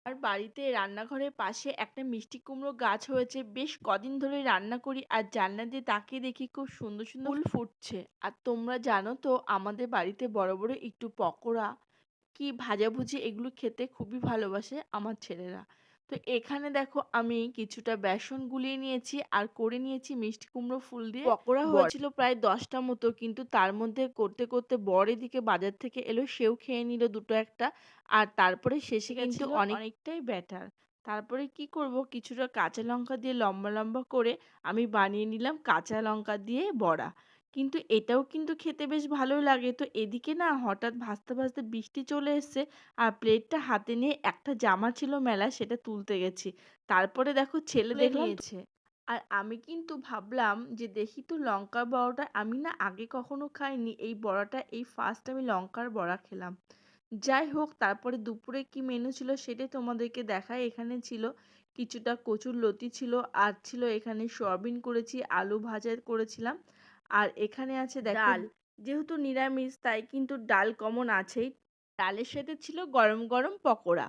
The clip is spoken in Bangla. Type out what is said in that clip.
আর বাড়িতে রান্নাঘরের পাশে একটা মিষ্টি কুমড়ো গাছ হয়েছে। বেশ কদিন ধরে রান্না করি আর জানলা দিয়ে তাকিয়ে দেখি খুব সুন্দর সুন্দর ফুল ফুটছে। আর তোমরা জানো তো আমাদের বাড়িতে বড় বড় একটু পকোড়া কি ভাজাভুজি এগুলো খেতে খুবই ভালোবাসে আমার ছেলেরা। তো এখানে দেখো আমি কিছুটা বেসন গুলিয়ে নিয়েছি আর করে নিয়েছি মিষ্টি কুমড়ো ফুল দিয়ে পকোড়া হয়েছিল প্রায় 10টা মতো, কিন্তু তার মধ্যে করতে করতে বর এদিকে বাজার থেকে এলো, সেও খেয়ে নিল দুটো একটা। আর তারপরে শেষে কিন্তু অনেকটাই ব্যাটার। তারপরে কি করব, কিছুটা কাঁচা লঙ্কা দিয়ে লম্বা লম্বা করে আমি বানিয়ে নিলাম কাঁচা লঙ্কা দিয়ে বড়া। কিন্তু এটাও কিন্তু খেতে বেশ ভালোই লাগে। তো এদিকে না হঠাৎ ভাসতে ভাসতে বৃষ্টি চলে এসেছে আর প্লেটটা হাতে নিয়ে একটা জামা ছিল মেলা, সেটা তুলতে গেছি। তারপরে দেখো ছেলে দেখলাম নিয়েছে। আর আমি কিন্তু ভাবলাম যে দেখি তো লঙ্কার বড়াটা, আমি না আগে কখনো খাইনি এই বড়াটা, এই ফার্স্ট আমি লঙ্কার বড়া খেলাম। যাই হোক, তারপরে দুপুরে কি মেনু ছিল সেটাই তোমাদেরকে দেখাই। এখানে ছিল কিছুটা কচুর লতি ছিল, আর ছিল এখানে সয়াবিন করেছি, আলু ভাজা করেছিলাম। আর এখানে আছে দেখো ডাল। যেহেতু নিরামিষ তাই কিন্তু ডাল কমন আছেই। ডালের সাথে ছিল গরম গরম পকোড়া।